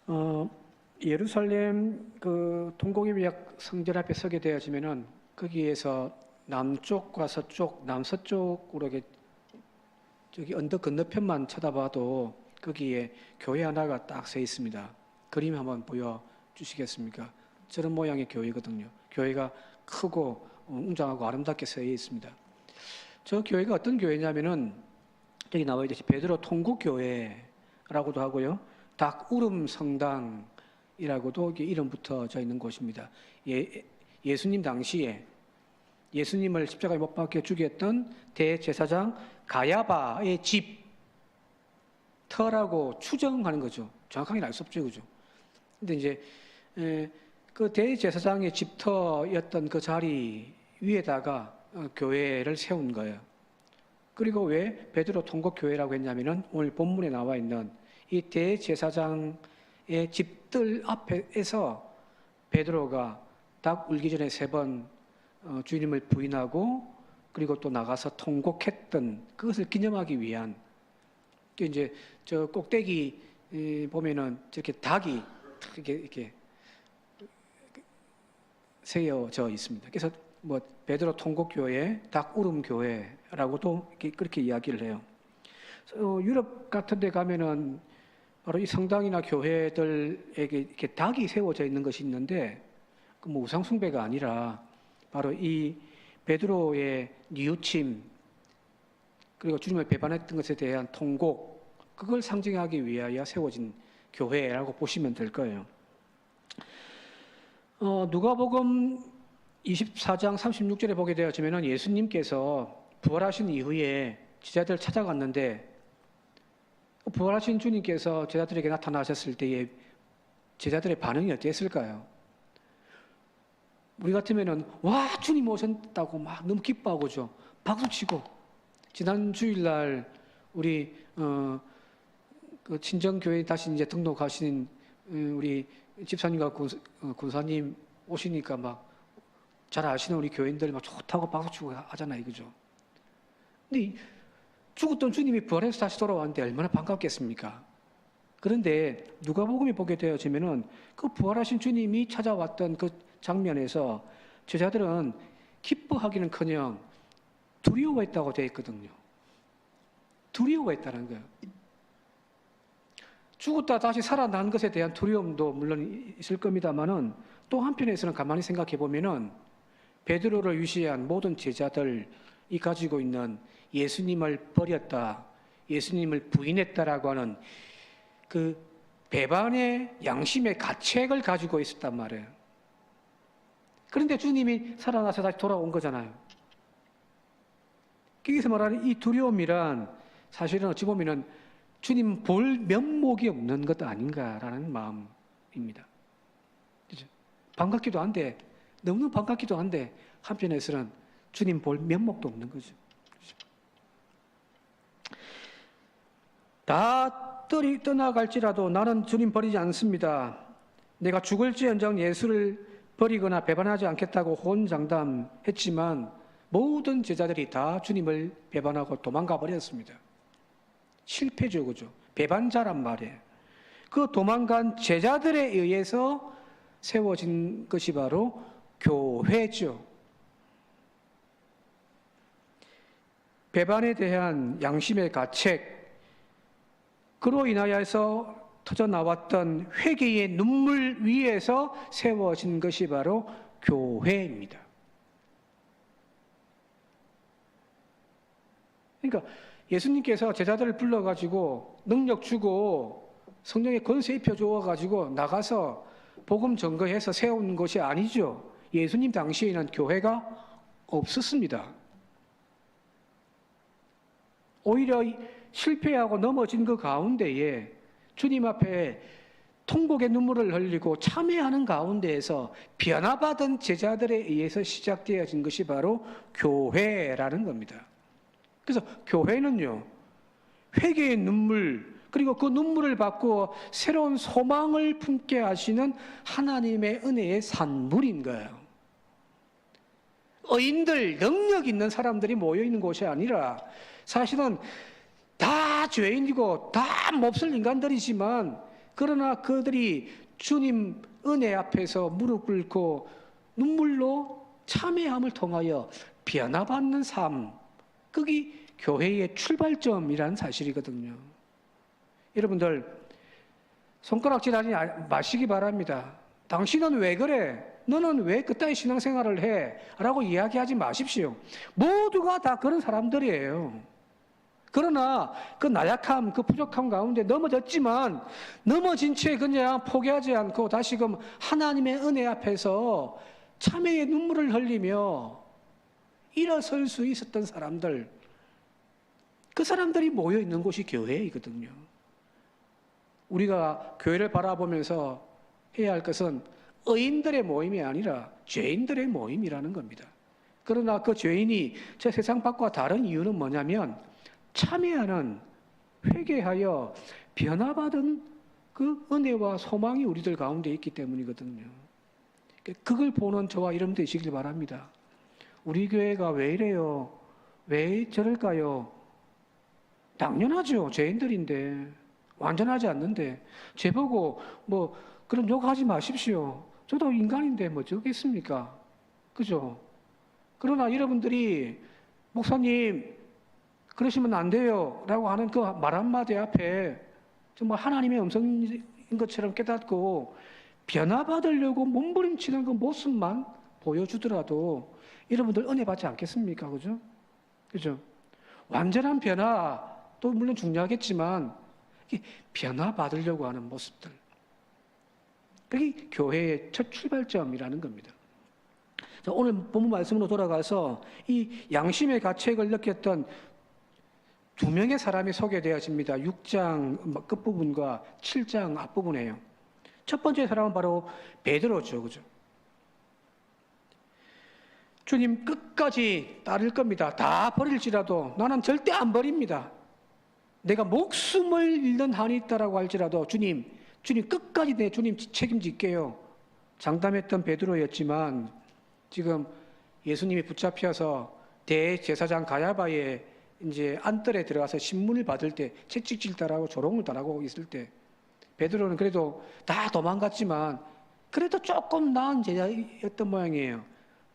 어, 예루살렘 그 동공의미약 성전 앞에 서게 되어지면은 거기에서 남쪽과 서쪽, 남서쪽으로 이렇게 저기 언덕 건너편만 쳐다봐도 거기에 교회 하나가 딱 서 있습니다. 그림 한번 보여 주시겠습니까? 저런 모양의 교회거든요. 교회가 크고 웅장하고 아름답게 서 있습니다. 저 교회가 어떤 교회냐면은 여기 나와 있듯이 베드로 통곡교회라고도 하고요. 닭우름 성당이라고도 이름 붙어져 있는 곳입니다. 예수님 당시에 예수님을 십자가에 못 박혀 죽였던 대제사장 가야바의 집터라고 추정하는 거죠. 정확하게는 알 수 없죠, 그죠? 근데 이제 그 대제사장의 집터였던 그 자리 위에다가 교회를 세운 거예요. 그리고 왜 베드로 통곡교회라고 했냐면은 오늘 본문에 나와 있는 이 대제사장의 집들 앞에서 베드로가 닭 울기 전에 3번 주님을 부인하고 그리고 또 나가서 통곡했던 그것을 기념하기 위한 이제 저 꼭대기 보면은 저렇게 닭이 이렇게 세워져 있습니다. 그래서 뭐 베드로 통곡교회, 닭우름교회라고도 그렇게 이야기를 해요. 유럽 같은 데 가면은 바로 이 성당이나 교회들에게 이렇게 닭이 세워져 있는 것이 있는데 그 뭐 우상숭배가 아니라 바로 이 베드로의 뉘우침 그리고 주님을 배반했던 것에 대한 통곡 그걸 상징하기 위하여 세워진 교회라고 보시면 될 거예요. 누가복음 24장 36절에 보게 되어지면 예수님께서 부활하신 이후에 제자들 찾아갔는데 부활하신 주님께서 제자들에게 나타나셨을 때에 제자들의 반응이 어땠을까요? 우리 같으면은 와 주님 오셨다고 막 너무 기뻐하고죠. 박수치고 지난 주일날 우리 그 친정교회 다시 이제 등록하신 우리 집사님과 군사님 오시니까 막 잘 아시는 우리 교인들 막 좋다고 박수치고 하잖아요, 그죠? 근데 죽었던 주님이 부활해서 다시 돌아왔는데 얼마나 반갑겠습니까? 그런데 누가복음에 보게 되어지면은 그 부활하신 주님이 찾아왔던 그 장면에서 제자들은 기뻐하기는커녕 두려워했다고 되어 있거든요. 두려워했다는 거예요. 죽었다 다시 살아난 것에 대한 두려움도 물론 있을 겁니다만은 또 한편에서는 가만히 생각해 보면은 베드로를 위시한 모든 제자들이 가지고 있는 예수님을 버렸다, 예수님을 부인했다라고 하는 그 배반의 양심의 가책을 가지고 있었단 말이에요. 그런데 주님이 살아나서 다시 돌아온 거잖아요. 여기서 말하는 이 두려움이란 사실은 어찌 보면은 주님 볼 면목이 없는 것 아닌가라는 마음입니다. 그죠? 반갑기도 한데, 너무너무 반갑기도 한데, 한편에서는 주님 볼 면목도 없는 거죠. 다 떠나갈지라도 나는 주님 버리지 않습니다. 내가 죽을지언정 예수를 버리거나 배반하지 않겠다고 호언장담했지만 모든 제자들이 다 주님을 배반하고 도망가 버렸습니다. 실패죠, 그죠? 배반자란 말이에요. 그 도망간 제자들에 의해서 세워진 것이 바로 교회죠. 배반에 대한 양심의 가책, 그로 인하여서 터져나왔던 회개의 눈물 위에서 세워진 것이 바로 교회입니다. 그러니까 예수님께서 제자들을 불러가지고 능력 주고 성령의 권세 입혀주어가지고 나가서 복음 전거해서 세운 것이 아니죠. 예수님 당시에는 교회가 없었습니다. 오히려 실패하고 넘어진 그 가운데에 주님 앞에 통곡의 눈물을 흘리고 참회하는 가운데에서 변화받은 제자들에 의해서 시작되어진 것이 바로 교회라는 겁니다. 그래서 교회는요, 회개의 눈물, 그리고 그 눈물을 받고 새로운 소망을 품게 하시는 하나님의 은혜의 산물인 거예요. 의인들, 능력 있는 사람들이 모여있는 곳이 아니라 사실은 다 죄인이고 다 몹쓸 인간들이지만 그러나 그들이 주님 은혜 앞에서 무릎 꿇고 눈물로 참회함을 통하여 변화받는 삶, 그게 교회의 출발점이라는 사실이거든요. 여러분들 손가락질하지 마시기 바랍니다. 당신은 왜 그래? 너는 왜 그따위 신앙생활을 해? 라고 이야기하지 마십시오. 모두가 다 그런 사람들이에요. 그러나 그 나약함, 그 부족함 가운데 넘어졌지만 넘어진 채 그냥 포기하지 않고 다시금 하나님의 은혜 앞에서 참회의 눈물을 흘리며 일어설 수 있었던 사람들, 그 사람들이 모여 있는 곳이 교회이거든요. 우리가 교회를 바라보면서 해야 할 것은 의인들의 모임이 아니라 죄인들의 모임이라는 겁니다. 그러나 그 죄인이 저 세상 밖과 다른 이유는 뭐냐면 참회하는, 회개하여 변화받은 그 은혜와 소망이 우리들 가운데 있기 때문이거든요. 그걸 보는 저와 여러분 되시길 바랍니다. 우리 교회가 왜 이래요? 왜 저럴까요? 당연하죠. 죄인들인데, 완전하지 않는데, 죄보고 그런 욕하지 마십시오. 저도 인간인데 뭐 저겠습니까? 그죠? 그러나 여러분들이 목사님 그러시면 안 돼요 라고 하는 그 말 한마디 앞에 정말 하나님의 음성인 것처럼 깨닫고 변화받으려고 몸부림치는 그 모습만 보여주더라도 여러분들 은혜 받지 않겠습니까? 그죠? 그죠? 완전한 변화도 물론 중요하겠지만 변화받으려고 하는 모습들, 그게 교회의 첫 출발점이라는 겁니다. 오늘 본문 말씀으로 돌아가서 이 양심의 가책을 느꼈던 두 명의 사람이 소개되어집니다. 6장 끝부분과 7장 앞부분이에요. 첫 번째 사람은 바로 베드로죠. 그죠? 주님 끝까지 따를 겁니다. 다 버릴지라도 나는 절대 안 버립니다. 내가 목숨을 잃는 한이 있다라고 할지라도 주님 끝까지 내 주님 책임질게요. 장담했던 베드로였지만 지금 예수님이 붙잡혀서 대제사장 가야바의 이제 안뜰에 들어가서 신문을 받을 때 채찍질 당하고 조롱을 당하고 있을 때 베드로는 그래도 다 도망갔지만 그래도 조금 나은 제자였던 모양이에요.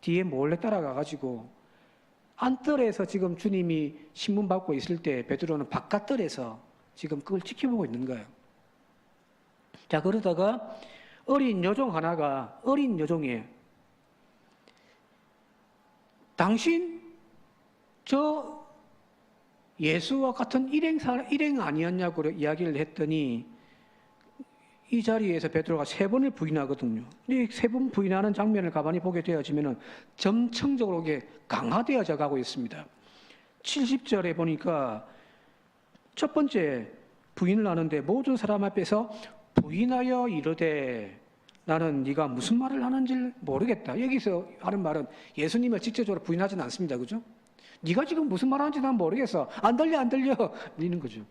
뒤에 몰래 따라가가지고 안뜰에서 지금 주님이 신문 받고 있을 때 베드로는 바깥뜰에서 지금 그걸 지켜보고 있는 거예요. 자, 그러다가 어린 여종이에요. 당신 저 예수와 같은 일행 아니었냐고 이야기를 했더니 이 자리에서 베드로가 3번을 부인하거든요. 이 3번 부인하는 장면을 가만히 보게 되어지면 점층적으로 강화되어져 가고 있습니다. 70절에 보니까 첫 번째 부인을 하는데 모든 사람 앞에서 부인하여 이르되 나는 네가 무슨 말을 하는지 모르겠다. 여기서 하는 말은 예수님을 직접적으로 부인하지는 않습니다. 그죠? 네가 지금 무슨 말 하는지 난 모르겠어. 안 들려 이러는 거죠.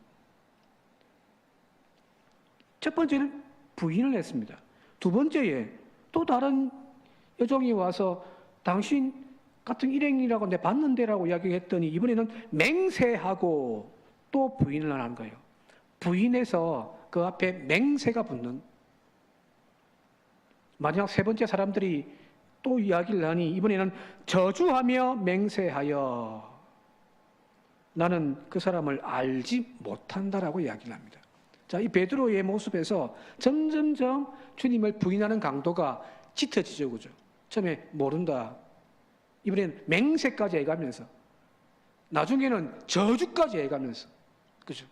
첫 번째는 부인을 했습니다. 두 번째에 또 다른 여종이 와서 당신 같은 일행이라고 내 봤는데라고 이야기했더니 이번에는 맹세하고 또 부인을 하는 거예요. 부인해서 그 앞에 맹세가 붙는, 마지막 세 번째 사람들이 또 이야기를 하니 이번에는 저주하며 맹세하여 나는 그 사람을 알지 못한다라고 이야기를 합니다. 자, 이 베드로의 모습에서 점점점 주님을 부인하는 강도가 짙어지죠. 그죠? 처음에 모른다. 이번엔 맹세까지 해가면서 나중에는 저주까지 해가면서, 그죠?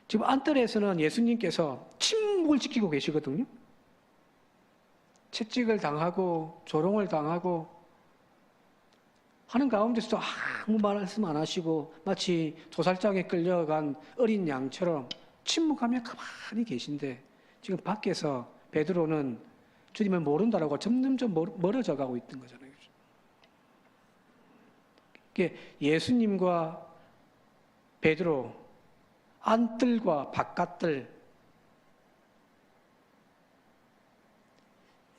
지금 안뜰에서는 예수님께서 침묵을 지키고 계시거든요. 채찍을 당하고 조롱을 당하고 하는 가운데서도 아무 말씀 안 하시고 마치 도살장에 끌려간 어린 양처럼 침묵하며 가만히 계신데 지금 밖에서 베드로는 주님을 모른다라고 점점점 멀어져 가고 있던 거잖아요. 예수님과 베드로, 안뜰과 바깥뜰,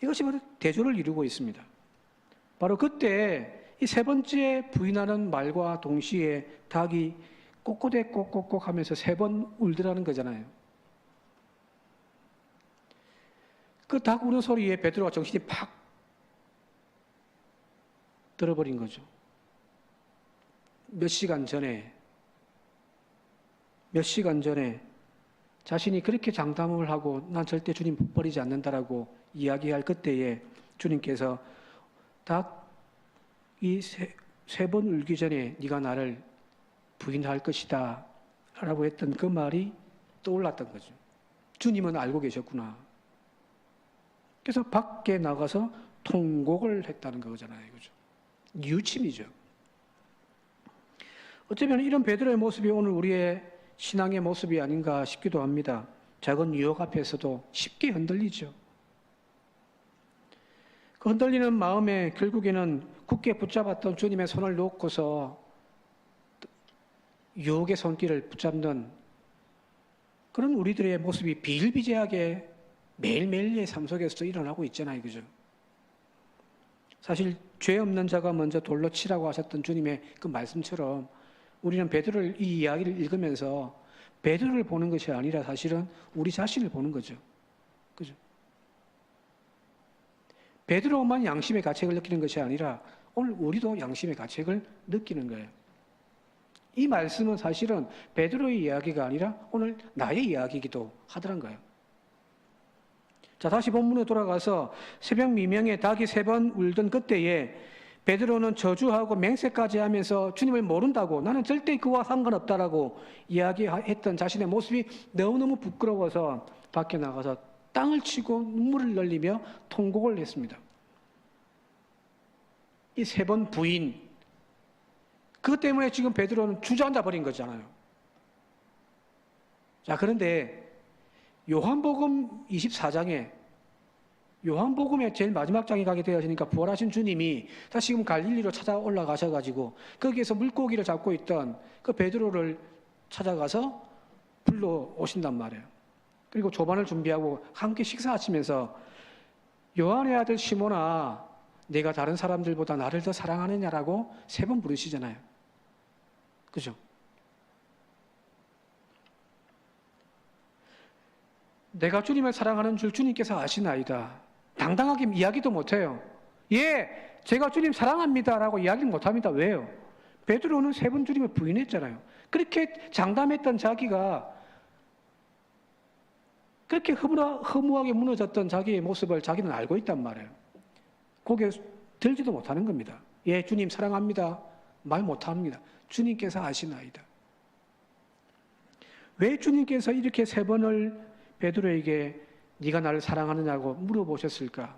이것이 바로 대조를 이루고 있습니다. 바로 그때 이 세 번째 부인하는 말과 동시에 닭이 꼬꼬대 꼭꼭꼭 하면서 세 번 울더라는 거잖아요. 그 닭 우는 소리에 베드로가 정신이 팍 들어버린 거죠. 몇 시간 전에 자신이 그렇게 장담을 하고 난 절대 주님 버리지 않는다라고 이야기할 그때에 주님께서 닭이 세 번 울기 전에 네가 나를 부인할 것이다 라고 했던 그 말이 떠올랐던 거죠. 주님은 알고 계셨구나. 그래서 밖에 나가서 통곡을 했다는 거잖아요. 그죠? 유침이죠. 어쩌면 이런 베드로의 모습이 오늘 우리의 신앙의 모습이 아닌가 싶기도 합니다. 작은 유혹 앞에서도 쉽게 흔들리죠. 그 흔들리는 마음에 결국에는 굳게 붙잡았던 주님의 손을 놓고서 유혹의 손길을 붙잡는 그런 우리들의 모습이 비일비재하게 매일매일의 삶 속에서도 일어나고 있잖아요. 그죠? 사실 죄 없는 자가 먼저 돌로 치라고 하셨던 주님의 그 말씀처럼 우리는 베드로를 이 이야기를 읽으면서 베드로를 보는 것이 아니라 사실은 우리 자신을 보는 거죠. 그죠? 베드로만 양심의 가책을 느끼는 것이 아니라 오늘 우리도 양심의 가책을 느끼는 거예요. 이 말씀은 사실은 베드로의 이야기가 아니라 오늘 나의 이야기이기도 하더란 거예요. 자, 다시 본문에 돌아가서 새벽 미명에 닭이 세 번 울던 그때에 베드로는 저주하고 맹세까지 하면서 주님을 모른다고 나는 절대 그와 상관없다라고 이야기했던 자신의 모습이 너무너무 부끄러워서 밖에 나가서 땅을 치고 눈물을 흘리며 통곡을 했습니다. 이 세 번 부인, 그것 때문에 지금 베드로는 주저앉아 버린 거잖아요. 자, 그런데 요한복음 24장에 요한복음의 제일 마지막 장에 가게 되어지니까 부활하신 주님이 다시금 갈릴리로 찾아 올라가셔가지고 거기에서 물고기를 잡고 있던 그 베드로를 찾아가서 불러오신단 말이에요. 그리고 조반을 준비하고 함께 식사하시면서 요한의 아들 시몬아, 내가 다른 사람들보다 나를 더 사랑하느냐라고 세 번 부르시잖아요. 그죠? 내가 주님을 사랑하는 줄 주님께서 아시나이다. 당당하게 이야기도 못해요. 예, 제가 주님 사랑합니다라고 이야기를 못합니다. 왜요? 베드로는 세 번 주님을 부인했잖아요. 그렇게 장담했던 자기가 그렇게 허무하게 무너졌던 자기의 모습을 자기는 알고 있단 말이에요. 고개 들지도 못하는 겁니다. 예, 주님 사랑합니다. 말 못합니다. 주님께서 아시나이다. 왜 주님께서 이렇게 세 번을 베드로에게 네가 나를 사랑하느냐고 물어보셨을까?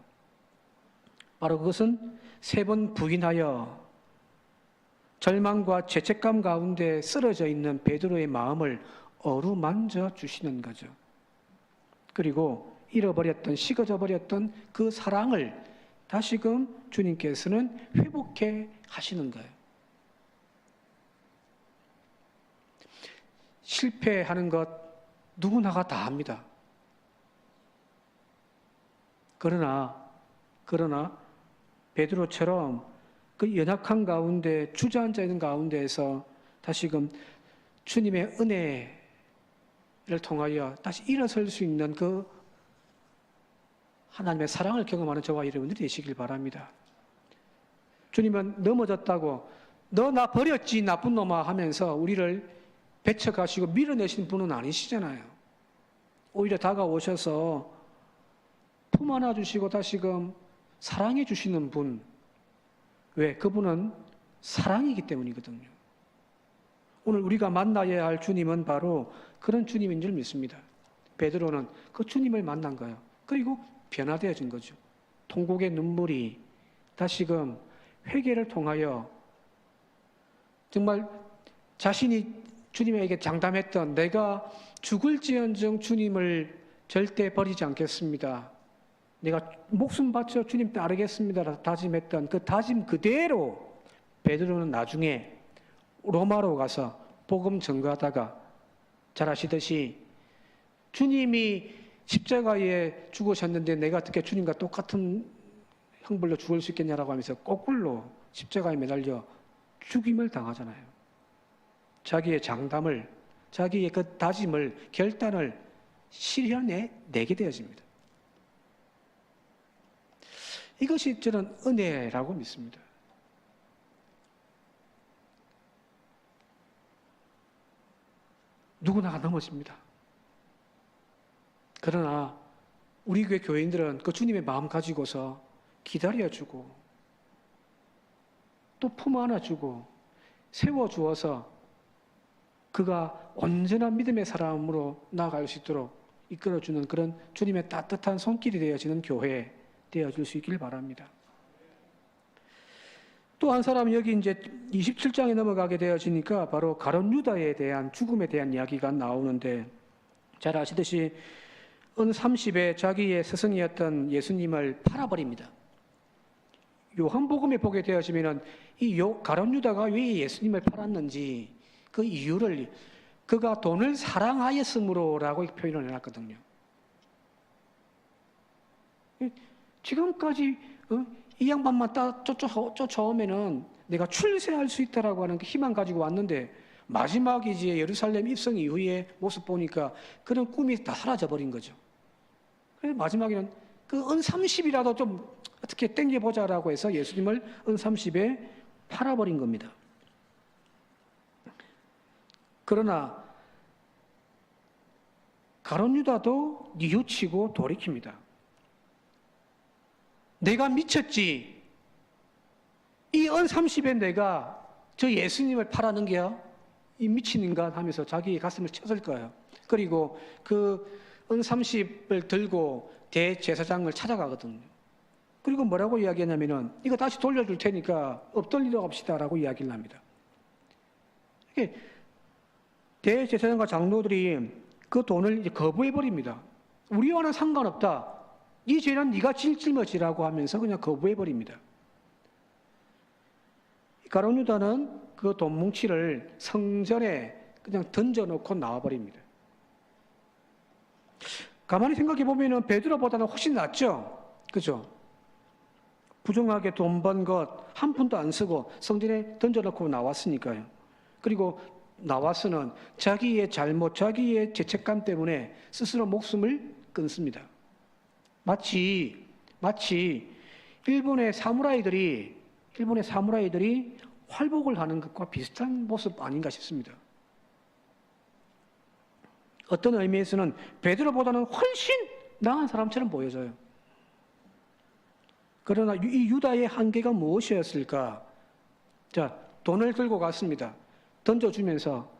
바로 그것은 세 번 부인하여 절망과 죄책감 가운데 쓰러져 있는 베드로의 마음을 어루만져 주시는 거죠. 그리고 잃어버렸던, 식어져 버렸던 그 사랑을 다시금 주님께서는 회복해 하시는 거예요. 실패하는 것 누구나가 다 합니다. 그러나 베드로처럼 그 연약한 가운데 주저앉아 있는 가운데에서 다시금 주님의 은혜를 통하여 다시 일어설 수 있는 그 하나님의 사랑을 경험하는 저와 여러분들이 되시길 바랍니다. 주님은 넘어졌다고 너 나 버렸지 나쁜 놈아 하면서 우리를 배쳐가시고 밀어내시는 분은 아니시잖아요. 오히려 다가오셔서 품 안아주시고 다시금 사랑해 주시는 분. 왜? 그분은 사랑이기 때문이거든요. 오늘 우리가 만나야 할 주님은 바로 그런 주님인 줄 믿습니다. 베드로는 그 주님을 만난 거예요. 그리고 변화되어진 거죠. 통곡의 눈물이 다시금 회개를 통하여 정말 자신이 주님에게 장담했던 내가 죽을지언정 주님을 절대 버리지 않겠습니다. 내가 목숨 바쳐 주님 따르겠습니다. 다짐했던 그 다짐 그대로 베드로는 나중에 로마로 가서 복음 전거하다가 잘 아시듯이 주님이 십자가에 죽으셨는데 내가 어떻게 주님과 똑같은 형벌로 죽을 수 있겠냐라고 하면서 거꾸로 십자가에 매달려 죽임을 당하잖아요. 자기의 장담을, 자기의 그 다짐을, 결단을 실현해내게 되어집니다. 이것이 저는 은혜라고 믿습니다. 누구나가 넘어집니다. 그러나 우리 교회 교인들은 그 주님의 마음 가지고서 기다려주고 또 품 안아주고 세워주어서 그가 온전한 믿음의 사람으로 나아갈 수 있도록 이끌어주는 그런 주님의 따뜻한 손길이 되어지는 교회 되어줄 수 있길 바랍니다. 또 한 사람 여기 이제 27장에 넘어가게 되어지니까 바로 가룟 유다에 대한 죽음에 대한 이야기가 나오는데, 잘 아시듯이 은 30에 자기의 스승이었던 예수님을 팔아버립니다. 요한복음에 보게 되어지면은 이 가룟 유다가 왜 예수님을 팔았는지 그 이유를 그가 돈을 사랑하였으므로라고 표현을 해놨거든요. 지금까지 이 양반만 쫓아오면은 내가 출세할 수 있다라고 하는 그 희망 가지고 왔는데, 마지막 이제 예루살렘 입성 이후의 모습 보니까 그런 꿈이 다 사라져버린 거죠. 그래서 마지막에는 그 은 30이라도 좀 어떻게 땡겨보자라고 해서 예수님을 은 30에 팔아버린 겁니다. 그러나 가룟 유다도 뉘우치고 돌이킵니다. 내가 미쳤지. 이 은 30에 내가 저 예수님을 팔아는 게요? 이 미친 인간 하면서 자기의 가슴을 쳤을 거예요. 그리고 그 은 30을 들고 대제사장을 찾아가거든요. 그리고 뭐라고 이야기하냐면은 이거 다시 돌려줄 테니까 엎돌리러 갑시다라고 이야기를 합니다. 이게 대제사장과 장로들이 그 돈을 이제 거부해버립니다. 우리와는 상관없다. 이 죄는 네가 짊어지라고 하면서 그냥 거부해버립니다. 가룟 유다는 그 돈 뭉치를 성전에 그냥 던져놓고 나와버립니다. 가만히 생각해 보면은 베드로보다는 훨씬 낫죠? 그죠? 부정하게 돈 번 것 한 푼도 안 쓰고 성전에 던져놓고 나왔으니까요. 그리고 나와서는 자기의 잘못, 자기의 죄책감 때문에 스스로 목숨을 끊습니다. 마치 일본의 사무라이들이 활복을 하는 것과 비슷한 모습 아닌가 싶습니다. 어떤 의미에서는 베드로보다는 훨씬 나은 사람처럼 보여져요. 그러나 이 유다의 한계가 무엇이었을까? 자, 돈을 들고 갔습니다. 던져주면서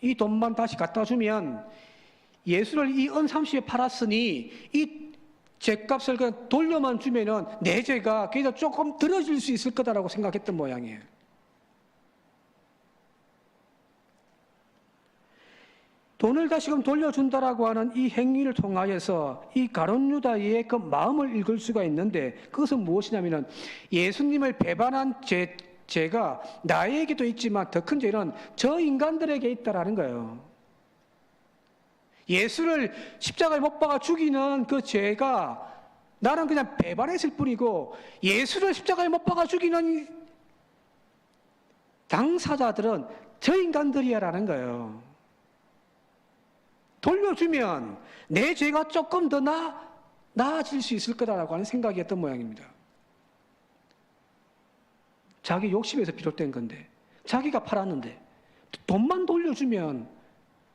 이 돈만 다시 갖다 주면 예수를 이 은 30에 팔았으니 이 죄값을 그냥 돌려만 주면은 내 죄가 그래도 조금 들어질 수 있을 거다라고 생각했던 모양이에요. 돈을 다시금 돌려준다라고 하는 이 행위를 통하여서 이 가룟 유다의 그 마음을 읽을 수가 있는데, 그것은 무엇이냐면은 예수님을 배반한 죄가 나에게도 있지만 더 큰 죄는 저 인간들에게 있다라는 거예요. 예수를 십자가에 못 박아 죽이는 그 죄가 나는 그냥 배반했을 뿐이고, 예수를 십자가에 못 박아 죽이는 당사자들은 저 인간들이야라는 거예요. 돌려주면 내 죄가 조금 더 나아질 수 있을 거다라고 하는 생각이었던 모양입니다. 자기 욕심에서 비롯된 건데, 자기가 팔았는데 돈만 돌려주면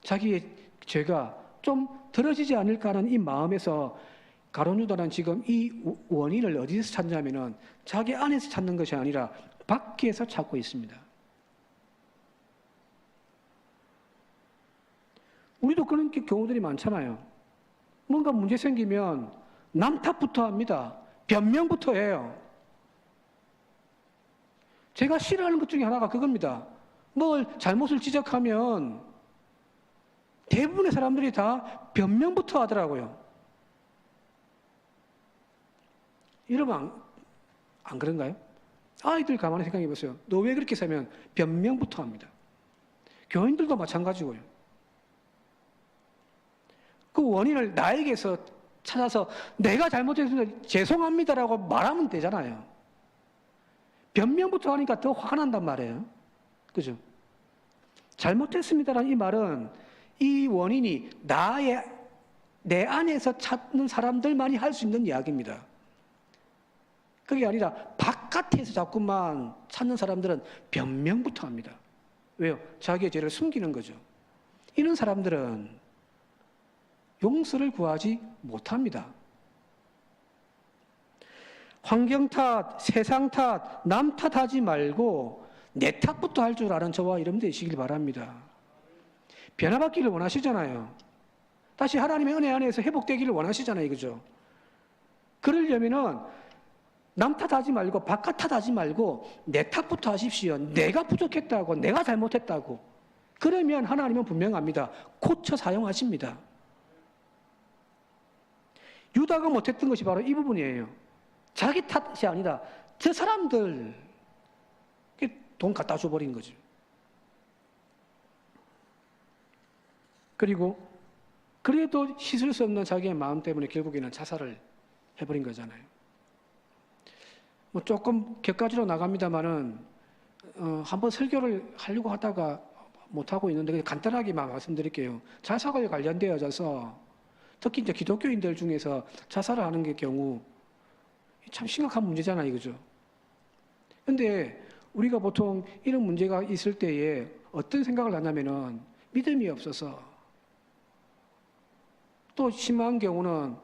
자기의 죄가 좀 들어지지 않을까 하는 이 마음에서 가룟 유다는 지금 이 원인을 어디서 찾냐면은 자기 안에서 찾는 것이 아니라 밖에서 찾고 있습니다. 우리도 그런 경우들이 많잖아요. 뭔가 문제 생기면 남 탓부터 합니다. 변명부터 해요. 제가 싫어하는 것 중에 하나가 그겁니다. 뭘 잘못을 지적하면 대부분의 사람들이 다 변명부터 하더라고요. 여러분 안 그런가요? 아이들 가만히 생각해 보세요. 너 왜 그렇게 살면 변명부터 합니다. 교인들도 마찬가지고요. 그 원인을 나에게서 찾아서 내가 잘못했으면 죄송합니다라고 말하면 되잖아요. 변명부터 하니까 더 화가 난단 말이에요. 그죠? 잘못했습니다라는 이 말은 이 원인이 내 안에서 찾는 사람들만이 할 수 있는 이야기입니다. 그게 아니라 바깥에서 자꾸만 찾는 사람들은 변명부터 합니다. 왜요? 자기의 죄를 숨기는 거죠. 이런 사람들은 용서를 구하지 못합니다. 환경 탓, 세상 탓, 남 탓하지 말고 내 탓부터 할 줄 아는 저와 여러분 되시길 바랍니다. 변화받기를 원하시잖아요. 다시 하나님의 은혜 안에서 회복되기를 원하시잖아요. 그죠? 그러려면은 남 탓하지 말고 바깥 탓하지 말고 내 탓부터 하십시오. 내가 부족했다고, 내가 잘못했다고. 그러면 하나님은 분명합니다. 고쳐 사용하십니다. 유다가 못했던 것이 바로 이 부분이에요. 자기 탓이 아니라 저 사람들 돈 갖다 줘버린 거죠. 그리고 그래도 씻을 수 없는 자기의 마음 때문에 결국에는 자살을 해버린 거잖아요. 뭐 조금 격가지로 나갑니다만은 한번 설교를 하려고 하다가 못하고 있는데 간단하게만 말씀드릴게요. 자살에 관련되어져서 특히 이제 기독교인들 중에서 자살을 하는 게 경우 참 심각한 문제잖아요. 그죠? 근데 우리가 보통 이런 문제가 있을 때에 어떤 생각을 하냐면은 믿음이 없어서 또 심한 경우는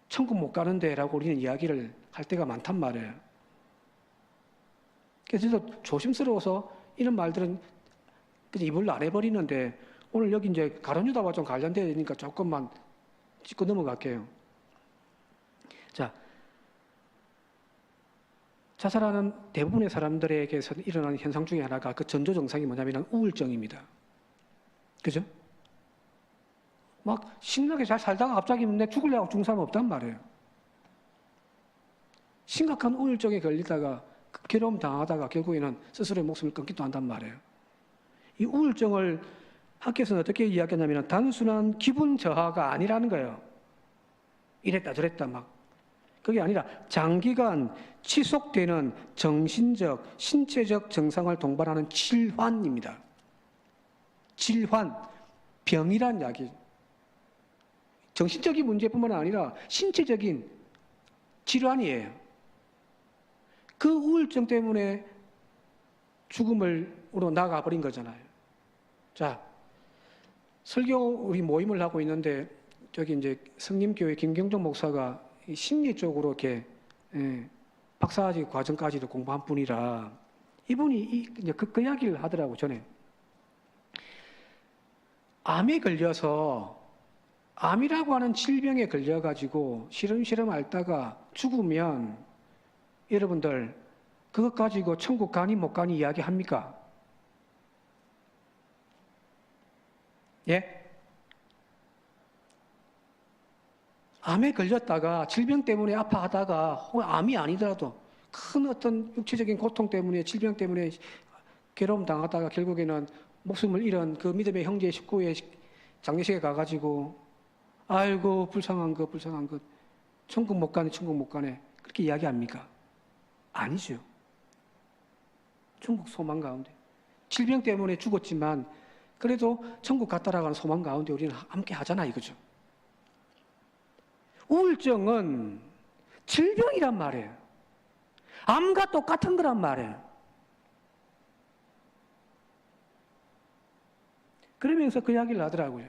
천국 못 가는데 라고 우리는 이야기를 할 때가 많단 말이에요. 그래서 조심스러워서 이런 말들은 입을 안 해버리는데 오늘 여기 이제 가룟 유다와 좀 관련되니까 조금만 짚고 넘어갈게요. 자, 자살하는 대부분의 사람들에게서 일어나는 현상 중에 하나가 그 전조 증상이 뭐냐면 우울증입니다. 그죠? 막 신나게 잘 살다가 갑자기 내 죽으려고 죽은 사람 없단 말이에요. 심각한 우울증에 걸리다가 괴로움 당하다가 결국에는 스스로의 목숨을 끊기도 한단 말이에요. 이 우울증을 학교에서는 어떻게 이야기하냐면 단순한 기분 저하가 아니라는 거예요. 이랬다 저랬다 막. 그게 아니라 장기간 지속되는 정신적, 신체적 증상을 동반하는 질환입니다. 질환, 병이란 이야기. 정신적인 문제뿐만 아니라 신체적인 질환이에요. 그 우울증 때문에 죽음으로 나가버린 거잖아요. 자, 설교 우리 모임을 하고 있는데 저기 이제 성림교회 김경종 목사가 심리 쪽으로 이렇게 박사학위 과정까지도 공부한 분이라 이분이 이제 그 이야기를 하더라고 전에. 암에 걸려서 암이라고 하는 질병에 걸려가지고 시름시름 앓다가 죽으면 여러분들 그것 가지고 천국 가니 못 가니 이야기합니까? 예? 암에 걸렸다가 질병 때문에 아파하다가 혹은 암이 아니더라도 큰 어떤 육체적인 고통 때문에 질병 때문에 괴로움 당하다가 결국에는 목숨을 잃은 그 믿음의 형제 식구의 장례식에 가가지고 아이고 불쌍한 것 천국 못 가네 천국 못 가네 그렇게 이야기합니까? 아니죠. 천국 소망 가운데 질병 때문에 죽었지만 그래도 천국 갔다라고 소망 가운데 우리는 함께 하잖아 이거죠. 우울증은 질병이란 말이에요. 암과 똑같은 거란 말이에요. 그러면서 그 이야기를 하더라고요.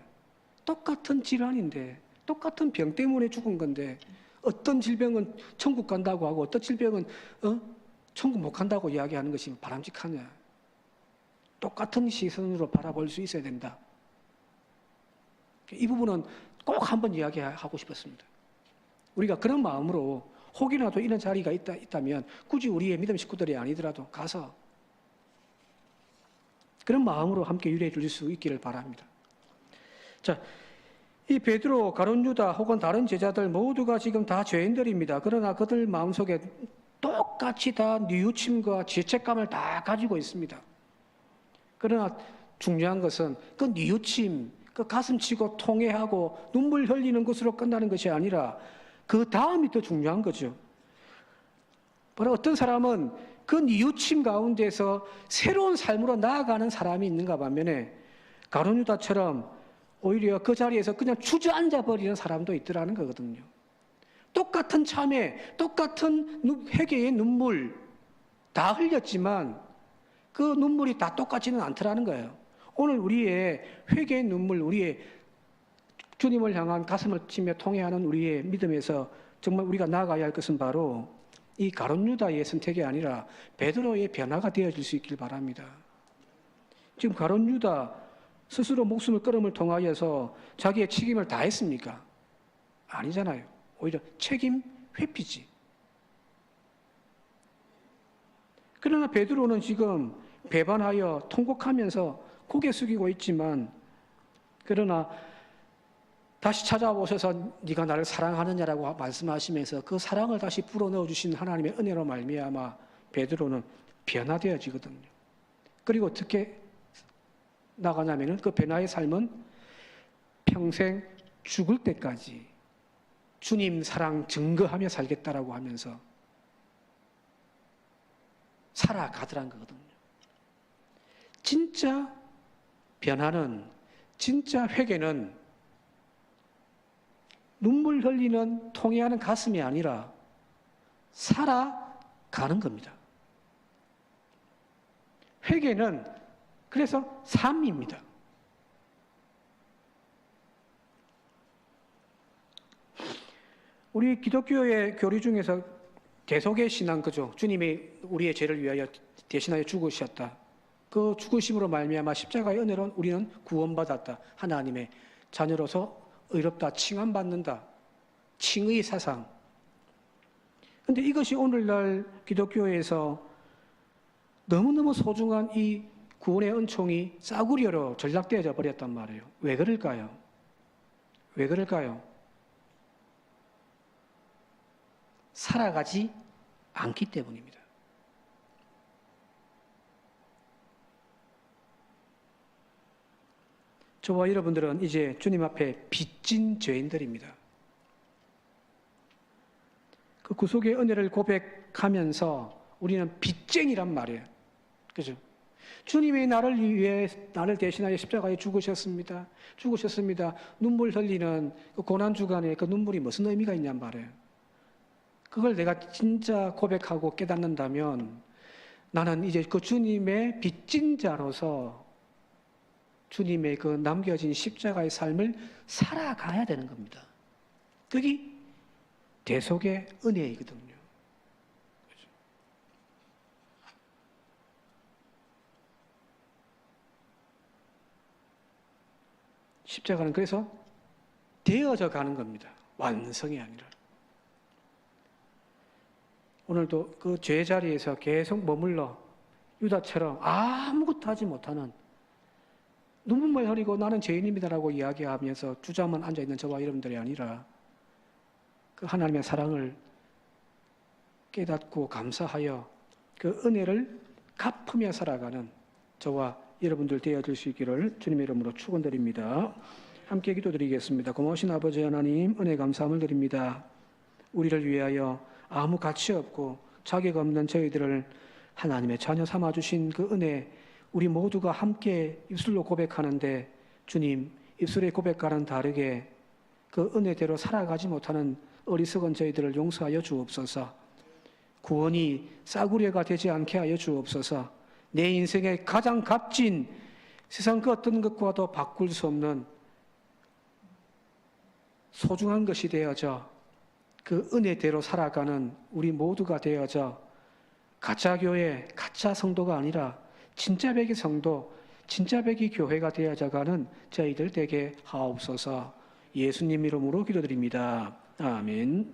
똑같은 질환인데 똑같은 병 때문에 죽은 건데 어떤 질병은 천국 간다고 하고 어떤 질병은 천국 못 간다고 이야기하는 것이 바람직하냐. 똑같은 시선으로 바라볼 수 있어야 된다. 이 부분은 꼭 한번 이야기하고 싶었습니다. 우리가 그런 마음으로 혹이라도 이런 자리가 있다면 굳이 우리의 믿음 식구들이 아니더라도 가서 그런 마음으로 함께 유래해 줄 수 있기를 바랍니다. 자, 이 베드로, 가룟 유다 혹은 다른 제자들 모두가 지금 다 죄인들입니다. 그러나 그들 마음속에 똑같이 다 뉘우침과 죄책감을 다 가지고 있습니다. 그러나 중요한 것은 그 뉘우침, 그 가슴치고 통회하고 눈물 흘리는 것으로 끝나는 것이 아니라 그 다음이 더 중요한 거죠. 바로 어떤 사람은 그 뉘우침 가운데서 새로운 삶으로 나아가는 사람이 있는가 반면에 가룟 유다처럼 오히려 그 자리에서 그냥 주저앉아 버리는 사람도 있더라는 거거든요. 똑같은 참회, 똑같은 회개의 눈물 다 흘렸지만 그 눈물이 다 똑같지는 않더라는 거예요. 오늘 우리의 회개의 눈물, 우리의 주님을 향한 가슴을 치며 통회하는 우리의 믿음에서 정말 우리가 나아가야 할 것은 바로 이 가룟 유다의 선택이 아니라 베드로의 변화가 되어질 수 있길 바랍니다. 지금 가룟 유다 스스로 목숨을 끊음을 통하여서 자기의 책임을 다했습니까? 아니잖아요. 오히려 책임 회피지. 그러나 베드로는 지금 배반하여 통곡하면서 고개 숙이고 있지만, 그러나 다시 찾아오셔서 네가 나를 사랑하느냐라고 말씀하시면서 그 사랑을 다시 불어넣어 주신 하나님의 은혜로 말미암아 베드로는 변화되어지거든요. 그리고 어떻게 나가냐면은 그 변화의 삶은 평생 죽을 때까지 주님 사랑 증거하며 살겠다라고 하면서 살아가더란 거거든요. 진짜 변화는, 진짜 회개는 눈물 흘리는 통회하는 가슴이 아니라 살아가는 겁니다. 회개는 그래서 삶입니다. 우리 기독교의 교리 중에서 대속의 신앙, 그죠? 주님이 우리의 죄를 위하여 대신하여 죽으셨다. 그 죽으심으로 말미암아 십자가의 은혜로 우리는 구원받았다. 하나님의 자녀로서 의롭다, 칭함받는다. 칭의 사상. 그런데 이것이 오늘날 기독교에서 너무너무 소중한 이 구원의 은총이 싸구려로 전락되어져 버렸단 말이에요. 왜 그럴까요? 왜 그럴까요? 살아가지 않기 때문입니다. 저와 여러분들은 이제 주님 앞에 빚진 죄인들입니다. 그 구속의 은혜를 고백하면서 우리는 빚쟁이란 말이에요. 그죠? 주님이 나를 위해, 나를 대신하여 십자가에 죽으셨습니다. 죽으셨습니다. 눈물 흘리는 그 고난주간에 그 눈물이 무슨 의미가 있냔 말이에요. 그걸 내가 진짜 고백하고 깨닫는다면 나는 이제 그 주님의 빚진 자로서 주님의 그 남겨진 십자가의 삶을 살아가야 되는 겁니다. 그게 대속의 은혜이거든요. 그렇죠? 십자가는 그래서 되어져 가는 겁니다. 완성이 아니라. 오늘도 그 죄 자리에서 계속 머물러 유다처럼 아무것도 하지 못하는, 눈물만 흘리고 나는 죄인입니다라고 이야기하면서 주저만 앉아있는 저와 여러분들이 아니라 그 하나님의 사랑을 깨닫고 감사하여 그 은혜를 갚으며 살아가는 저와 여러분들 되어줄 수 있기를 주님의 이름으로 축원드립니다. 함께 기도드리겠습니다. 고마우신 아버지 하나님, 은혜 감사함을 드립니다. 우리를 위하여 아무 가치 없고 자격 없는 저희들을 하나님의 자녀 삼아주신 그 은혜, 우리 모두가 함께 입술로 고백하는데 주님, 입술의 고백과는 다르게 그 은혜대로 살아가지 못하는 어리석은 저희들을 용서하여 주옵소서. 구원이 싸구려가 되지 않게 하여 주옵소서. 내 인생의 가장 값진, 세상 그 어떤 것과도 바꿀 수 없는 소중한 것이 되어져 그 은혜대로 살아가는 우리 모두가 되어져 가짜 교회, 가짜 성도가 아니라 진짜 백의 성도, 진짜 백의 교회가 되어져가는 저희들 되게 하옵소서. 예수님 이름으로 기도드립니다. 아멘.